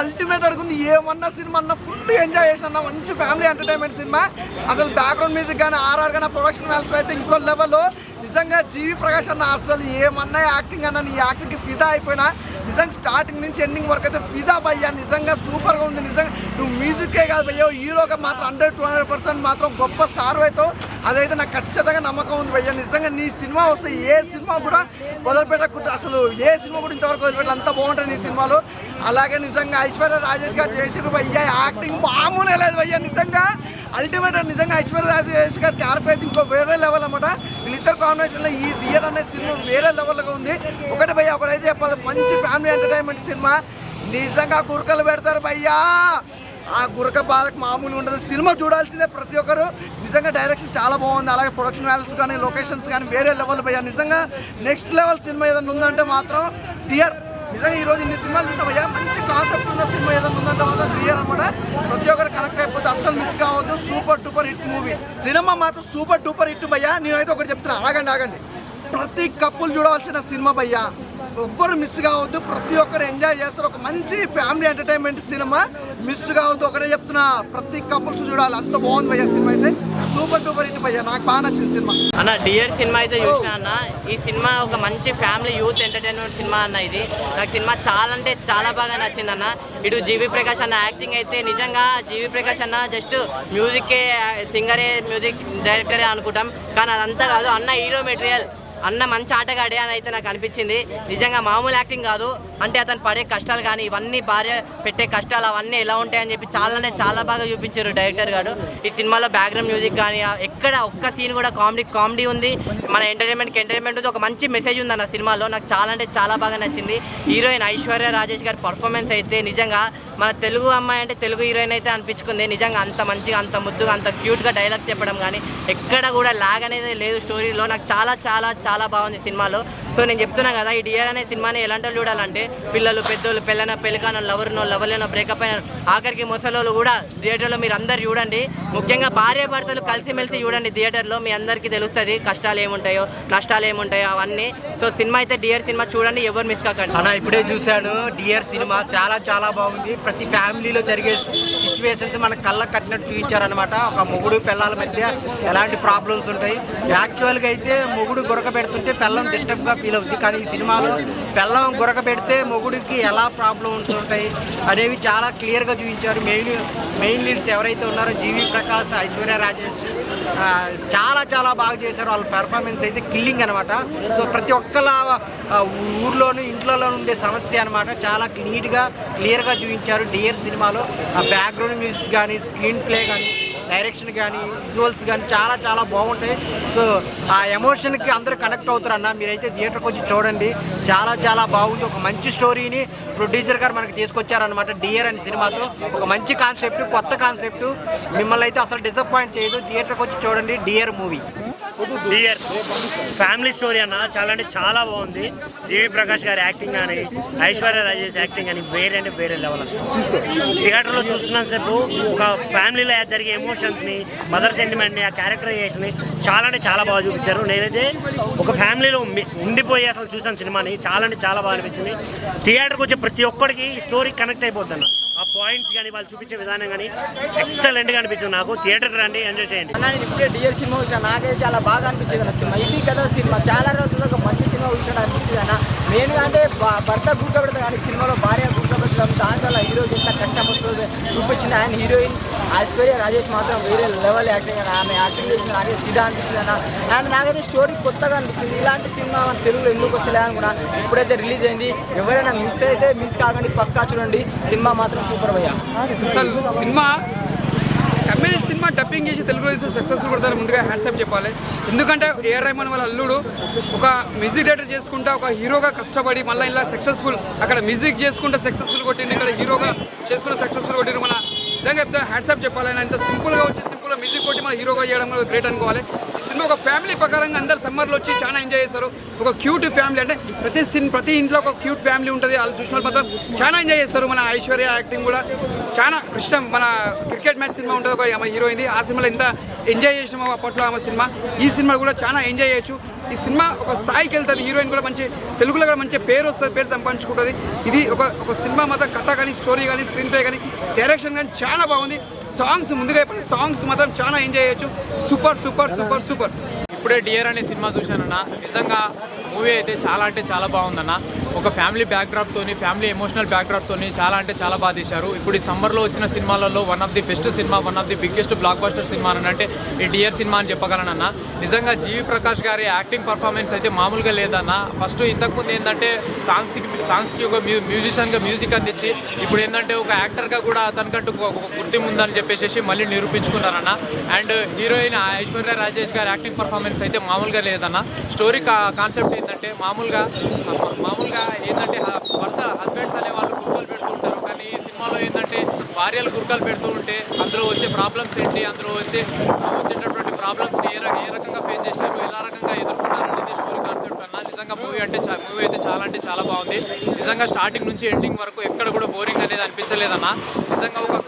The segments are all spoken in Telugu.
అల్టిమేట్ అనుకుంది. ఏమన్నా సినిమా అన్న ఫుల్ ఎంజాయ్ చేసిన మంచి ఫ్యామిలీ ఎంటర్టైన్మెంట్ సినిమా. అసలు బ్యాక్గ్రౌండ్ మ్యూజిక్ కానీ ఆర్ఆర్ కానీ ప్రొడక్షన్ వాల్యూస్ అయితే ఇంకో లెవెల్. నిజంగా జీవి ప్రకాష్ అన్న అసలు ఏమన్నా యాక్టింగ్ అన్న నీ యాక్టింగ్కి ఫిదా అయిపోయినా. నిజంగా స్టార్టింగ్ నుంచి ఎండింగ్ వరకు అయితే ఫిదా భయ్యా. నిజంగా సూపర్గా ఉంది. నిజంగా నువ్వు మ్యూజిక్కే కాదు భయ్యా, హీరోగా మాత్రం 100-200% మాత్రం గొప్ప స్టార్ అవుతావు. అదైతే నాకు ఖచ్చితంగా నమ్మకం ఉంది భయ్యా. నిజంగా నీ సినిమా వస్తే ఏ సినిమా కూడా వదిలిపెట్టకుండా, అసలు ఏ సినిమా కూడా ఇంతవరకు వదిలిపెట్టాలి, అంత బాగుంటుంది నీ సినిమాలో. అలాగే నిజంగా ఐశ్వర్య రాజేష్ గారు చేసిన భయ్యా యాక్టింగ్ మామూలే లేదు భయ్యా. నిజంగా అల్టిమేట్. నిజంగా ఐశ్వర్య రాజేష్ గారి క్యారెక్టర్ ఇంకో వేరే లెవెల్ అనమాట. వీళ్ళిద్దరు కాంబినేషన్లో ఈ డియర్ అనే సినిమా వేరే లెవెల్గా ఉంది. ఒకటి భయ్యా, ఒకటైతే చెప్పాలి, మంచి ఫ్యామిలీ ఎంటర్టైన్మెంట్ సినిమా. నిజంగా గురకలు పెడతారు భయ్యా. ఆ గురక బాధకు మామూలు ఉండదు. సినిమా చూడాల్సిందే ప్రతి ఒక్కరు. నిజంగా డైరెక్షన్ చాలా బాగుంది. అలాగే ప్రొడక్షన్ వాల్యూస్ కానీ లొకేషన్స్ కానీ వేరే లెవెల్ భయ్యా. నిజంగా నెక్స్ట్ లెవెల్ సినిమా ఏదైనా ఉందంటే మాత్రం డియర్. నిజంగా ఈరోజు ఇన్ని సినిమాలు చూసినా భయ్యా, మంచి కాన్సెప్ట్ ఉన్న సినిమా ఏదైనా ఉందంటే మాత్రం డియర్ అనమాట. ప్రతి ఒక్కరు కనెక్ట్ అయిపోతే అస్సలు మిస్ కావద్దు. Super duper hit movie. Cinema మాత్రం సూపర్ డూపర్ హిట్ భయ్యా. నేనైతే ఒకటి చెప్తున్నా, ఆగండి. ప్రతి కప్పులు చూడవలసిన సినిమా భయ్యా. ఎవ్వరు మిస్ కావద్దు. ప్రతి ఒక్కరు ఎంజాయ్ చేస్తారు. ఒక మంచి ఫ్యామిలీ ఎంటర్టైన్మెంట్ సినిమా. మిస్ కావద్దు. ఒకటే చెప్తున్నా, ప్రతి కపుల్స్ చూడాలి. అంత బాగుంది భయ్యా సినిమా అయితే. సూపర్ డూపర్ హిట్ భయ్యా. నాకు బాగా నచ్చింది సినిమా అన్న. డియర్ సినిమా అయితే చూసినా అన్న. ఈ సినిమా ఒక మంచి ఫ్యామిలీ యూత్ ఎంటర్టైన్మెంట్ సినిమా అన్న. ఇది నాకు సినిమా చాలా అంటే చాలా బాగా నచ్చింది అన్న. ఇటు జీవి ప్రకాష్ అన్న యాక్టింగ్ అయితే నిజంగా జీవి ప్రకాష్ అన్న జస్ట్ మ్యూజిక్కే, సింగరే, మ్యూజిక్ డైరెక్టరే అనుకుంటాం, కానీ అదంతా కాదు అన్న. హీరో మెటీరియల్ అన్న, మంచి ఆటగాడే అని అయితే నాకు అనిపించింది. నిజంగా మామూలు యాక్టింగ్ కాదు. అంటే అతను పడే కష్టాలు కానీ ఇవన్నీ, భార్య పెట్టే కష్టాలు అవన్నీ ఎలా ఉంటాయని చెప్పి చాలా బాగా చూపించారు డైరెక్టర్ గారు. ఈ సినిమాలో బ్యాక్గ్రౌండ్ మ్యూజిక్ కానీ ఎక్కడ ఒక్క సీన్ కూడా కామెడీ ఉంది. మన ఎంటర్టైన్మెంట్ ఉంది. ఒక మంచి మెసేజ్ ఉంది అన్న సినిమాలో. నాకు చాలా అంటే చాలా బాగా నచ్చింది. హీరోయిన్ ఐశ్వర్య రాజేష్ గారి పర్ఫార్మెన్స్ అయితే నిజంగా మన తెలుగు అమ్మాయి అంటే తెలుగు హీరోయిన్ అయితే అనిపించుకుంది. నిజంగా అంత మంచిగా, అంత ముద్దుగా, అంత క్యూట్గా డైలాగ్ చెప్పడం కానీ ఎక్కడ కూడా లాగ్ అనేది లేదు స్టోరీలో. నాకు చాలా బాగుంది సినిమాలో. సో నేను చెప్తున్నా కదా, ఈ డియర్ అనే సినిమాని ఎలాంటి చూడాలంటే పిల్లలు, పెద్దోళ్ళు, పెళ్ళికానో, లవర్లేనో, బ్రేకప్ అయిన, ఆఖరికి ముసలోళ్ళు కూడా థియేటర్లో మీరు అందరు చూడండి. ముఖ్యంగా భార్య భర్తలు కలిసిమెలిసి చూడండి థియేటర్లో. మీ అందరికీ తెలుస్తుంది కష్టాలు ఏముంటాయో, నష్టాలు ఏముంటాయో అవన్నీ. సో సినిమా అయితే డియర్ సినిమా చూడండి, ఎవరు మిస్ కాకండి అన్న. ఇప్పుడే చూశాను డియర్ సినిమా. చాలా బాగుంది. ప్రతి ఫ్యామిలీలో జరిగే సిచ్యువేషన్స్ మన కళ్ళకు కట్టినట్టు చూపించారనమాట. ఒక మొగుడు పిల్లల మధ్య ఎలాంటి ప్రాబ్లమ్స్ ఉంటాయి. యాక్చువల్గా అయితే మొగుడు గురక పెడుతుంటే పిల్లం డిస్టర్బ్గా ఫీల్ అవుతుంది, కానీ ఈ సినిమాలో పిల్లం గురక పెడితే మొగుడికి ఎలా ప్రాబ్లమ్స్ ఉంటాయి అనేవి చాలా క్లియర్గా చూపించారు. మెయిన్ లీడ్స్ ఎవరైతే ఉన్నారో జీవి ప్రకాష్, ఐశ్వర్య రాజేష్ చాలా బాగా చేశారు. వాళ్ళ పెర్ఫార్మెన్స్ అయితే కిల్లింగ్ అనమాట. సో ప్రతి ఒక్కళ్ళ ఊర్లోనూ ఇంట్లోనూ ఉండే సమస్య అనమాట. చాలా నీట్గా క్లియర్గా చూపించారు డియర్ సినిమాలో. ఆ బ్యాక్గ్రౌండ్ మ్యూజిక్ కానీ, స్క్రీన్ ప్లే కానీ, డైరెక్షన్ కానీ, విజువల్స్ కానీ చాలా బాగుంటాయి. సో ఆ ఎమోషన్కి అందరూ కనెక్ట్ అవుతారు అన్న. మీరైతే థియేటర్కి వచ్చి చూడండి. చాలా బాగుంది. ఒక మంచి స్టోరీని ప్రొడ్యూసర్ గారు మనకి తీసుకొచ్చారనమాట డియర్ అనే సినిమాతో. ఒక మంచి కాన్సెప్ట్, కొత్త కాన్సెప్ట్. మిమ్మల్ని అయితే అసలు డిసప్పాయింట్ చేయదు. థియేటర్కి వచ్చి చూడండి dear movie. Dear family story అన్న. చాలా అంటే చాలా బాగుంది. జీవి ప్రకాష్ గారి యాక్టింగ్ కానీ, ఐశ్వర్య రాజేష్ యాక్టింగ్ కానీ వేరే లెవెల్. థియేటర్లో చూస్తున్నంతసేపు ఒక ఫ్యామిలీలో జరిగే ఎమోషన్స్ని, మదర్ సెంటిమెంట్ని, ఆ క్యారెక్టరైజేషన్ని చాలా అంటే చాలా బాగా చూపించారు. నేనైతే ఒక ఫ్యామిలీలో ఉండిపోయి అసలు చూసాను సినిమాని. చాలా బాగా అనిపించింది. థియేటర్కి వచ్చే ప్రతి ఒక్కరికి ఈ స్టోరీ కనెక్ట్ అయిపోద్ది అన్న. ఆ పాయింట్స్ కానీ వాళ్ళు చూపించే విధానం కానీ ఎక్సలెంట్గా అనిపించింది నాకు. థియేటర్కి రండి, ఎంజాయ్ చేయండి. అన్న నేను ఇప్పుడే డియర్ సినిమా చూసాను. నాకైతే చాలా బాగా అనిపించింది అన్న సినిమా. ఇది కదా సినిమా చాలా రోజులు ఒక మంచి సినిమా చూసాడు అనిపించింది అన్న. మెయిన్గా అంటే భర్త గుర్తుపెడతారు కానీ సినిమాలో భార్య గుర్తుపెట్టడం, దాంట్లో హీరోకి ఎంత కష్టం వస్తుంది చూపించిన. ఆయన హీరోయిన్ ఐశ్వర్య రాజేష్ మాత్రం వేరే లెవెల్ యాక్టింగ్ అన్న. ఆమె యాక్టింగ్ చేసిన నాకే ఫిదా అనిపించింది అన్న. అండ్ నాకైతే స్టోరీ కొత్తగా అనిపించింది. ఇలాంటి సినిమా మన తెలుగులో ఎందుకు వస్తలే అని కూడా ఇప్పుడైతే రిలీజ్ అయింది. ఎవరైనా మిస్ అయితే మిస్ కాకండి, పక్కా చూడండి. సినిమా మాత్రం సూపర్ భయ్యా. అసలు సినిమా తమిళ సినిమా డబ్బింగ్ చేసి తెలుగులో తీసి సక్సెస్ఫుల్ కొడతారు. ముందుగా హ్యాండ్సప్ చెప్పాలి. ఎందుకంటే ఏఆర్ రెహమాన్ వాళ్ళ అల్లుడు ఒక మ్యూజిక్ డైరెక్టర్ చేసుకుంటా ఒక హీరోగా కష్టపడి మళ్ళీ ఇలా సక్సెస్ఫుల్, అక్కడ మ్యూజిక్ చేసుకుంటే సక్సెస్ఫుల్ కొట్టిండు, ఇక్కడ హీరోగా చేసుకుని సక్సెస్ఫుల్ కొట్టిండు. మన నిజంగా చెప్తే హ్యాండ్సప్ చెప్పాలి. ఆయన ఇంత సింపుల్గా వచ్చి సింపుల్గా మ్యూజిక్ కొట్టి మన హీరోగా చేయడం గ్రేట్ అనుకోవాలి. ఈ సినిమా ఒక ఫ్యామిలీ ప్రకారంగా అందరు సమ్మర్లో వచ్చి చాలా ఎంజాయ్ చేస్తారు. ఒక క్యూట్ ఫ్యామిలీ అంటే ప్రతి ఇంట్లో ఒక క్యూట్ ఫ్యామిలీ ఉంటుంది. వాళ్ళు చూసిన వాళ్ళు మాత్రం చాలా ఎంజాయ్ చేస్తారు. మన ఐశ్వర్య యాక్టింగ్ కూడా చాలా ఇష్టం. మన క్రికెట్ మ్యాచ్ సినిమా ఉంటుంది ఒక ఆమె హీరోయిన్. ఆ సినిమాలో ఎంత ఎంజాయ్ చేసినామో అప్పట్లో ఆమె సినిమా. ఈ సినిమా కూడా చాలా ఎంజాయ్ చేయొచ్చు. ఈ సినిమా ఒక స్థాయికి వెళ్తుంది. హీరోయిన్ కూడా మంచి తెలుగులో కూడా మంచి పేరు వస్తుంది, పేరు సంపాదించుకుంటుంది. ఇది ఒక సినిమా మాత్రం కథ కానీ స్టోరీ కానీ స్క్రీన్ ప్లే కానీ డైరెక్షన్ కానీ చాలా బాగుంది. సాంగ్స్ ముందుగా చెప్పండి, సాంగ్స్ మాత్రం చాలా ఎంజాయ్ చేయొచ్చు. Super super super super. ఇప్పుడే డియర్ అనే సినిమా చూశానన్న. నిజంగా మూవీ అయితే చాలా అంటే చాలా బాగుందన్న. ఒక ఫ్యామిలీ బ్యాక్డ్రాప్తోని, ఫ్యామిలీ ఎమోషనల్ బ్యాక్డ్రాప్తోని చాలా అంటే చాలా బాగా తీశారు. ఇప్పుడు ఈ సమ్మర్లో వచ్చిన సినిమాలలో one of the best cinema, one of the biggest block buster cinema అని అంటే ఈ డియర్ సినిమా అని చెప్పగలనన్న. నిజంగా జీవి ప్రకాష్ గారి యాక్టింగ్ పర్ఫార్మెన్స్ అయితే మామూలుగా లేదన్న. ఫస్ట్ ఇంతకుముందు ఏంటంటే సాంగ్స్కి ఒక మ్యూజిషియన్గా మ్యూజిక్ అందించి ఇప్పుడు ఏంటంటే ఒక యాక్టర్గా కూడా తనకంటూ ఒక గుర్తింపు ఉందని చెప్పేసి మళ్ళీ నిరూపించుకున్నారన్న. అండ్ హీరోయిన్ ఐశ్వర్య రాజేష్ గారి యాక్టింగ్ పర్ఫార్మెన్స్ అయితే మామూలుగా లేదన్న. స్టోరీ కాన్సెప్ట్ ఏంటంటే మామూలుగా ఏంటంటే భర్త హస్బెండ్స్ అనే వాళ్ళు గుర్కాలు పెడుతూ ఉంటారు. కానీ ఈ సినిమాలో ఏంటంటే భార్యలు గుర్కాలు పెడుతూ ఉంటే అందులో వచ్చే ప్రాబ్లమ్స్ ఏంటి, అందులో వచ్చేటటువంటి ప్రాబ్లమ్స్ని ఏ రకంగా ఫేస్ చేశారు, ఎలా రకంగా ఎదుర్కొన్నారు అనేది స్టోరీ కాన్సెప్ట్ అన్న. నిజంగా మూవీ అయితే చాలా అంటే చాలా బాగుంది. నిజంగా స్టార్టింగ్ నుంచి ఎండింగ్ వరకు ఎక్కడ కూడా బోరింగ్ అనేది అనిపించలేదన్న. నిజంగా ఒక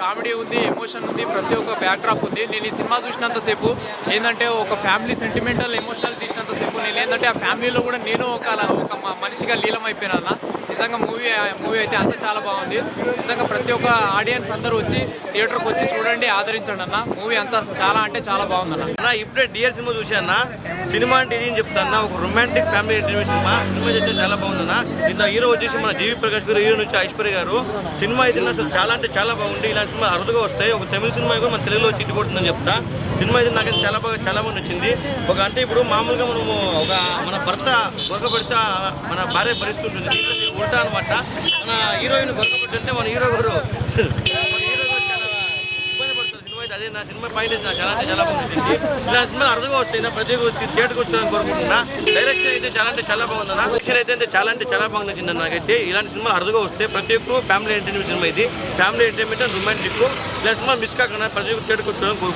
కామెడీ ఉంది, ఎమోషన్ ఉంది, ప్రతి ఒక్క బ్యాక్డ్రాప్ ఉంది. నేను ఈ సినిమా చూసినంతసేపు ఏంటంటే ఒక ఫ్యామిలీ సెంటిమెంటల్ ఎమోషనల్ తీసినంతసేపు నేను ఏంటంటే ఆ ఫ్యామిలీలో కూడా నేను ఒక మనిషిగా లీలమైపోయినా. నిజంగా మూవీ అయితే అంతా చాలా బాగుంది. నిజంగా ప్రతి ఒక్క ఆడియన్స్ అందరూ వచ్చి థియేటర్కి వచ్చి చూడండి, ఆదరించండి అన్న. మూవీ అంతా చాలా అంటే చాలా బాగుందన్న. ఇప్పుడే డియర్ సినిమా చూసాను. సినిమా అంటే ఇది చెప్తాను, ఒక romantic family entertainment cinema. Cinema అయితే చాలా బాగుందన్న. నిన్న హీరో వచ్చేసి మన జీవి ప్రకాష్ గారు, హీరో నుంచి ఐశ్వర్య గారు. సినిమా అయితే అసలు చాలా అంటే చాలా బాగుంది. ఇలాంటి సినిమా అరుదుగా వస్తాయి. ఒక తమిళ సినిమా కూడా మన తెలుగులో వచ్చి ఇట్టుకుంటుందని చెప్తా. సినిమా అయితే నాకైతే చాలా బాగా నచ్చింది. ఒక అంటే ఇప్పుడు మామూలుగా మనము మన భర్త గొరకబడితే మన భార్య భరిస్తుంటుంది, ఉల్టా అనమాట. మన హీరోయిన్ గొరకబడుతుంటే మన హీరో గారు చాలా ఇబ్బంది పడుతుంది. సినిమా అయితే అదే నా సినిమా పాయింట్ అయితే చాలా అంటే చాలా బాగా నచ్చింది. ఇలా సినిమా అరుదుగా వస్తాయి, ప్రతి వచ్చి థియేటర్కి వచ్చాలని కోరుకుంటున్నా. డైరెక్షన్ అయితే చాలా అంటే చాలా బాగుందన్న. డైరెక్షన్ అయితే చాలా అంటే చాలా బాగా నచ్చింది నాకైతే. ఇలాంటి సినిమా అరుదుగా వస్తే ప్రతి ఒక్కరు ఫ్యామిలీ ఎంటర్టైన్మెంట్ సినిమా ఇది. Family entertainment and romantic. ఇలా సినిమా మిస్ కాకుండా ప్రతి ఒక్క థియేటర్కి వచ్చాలని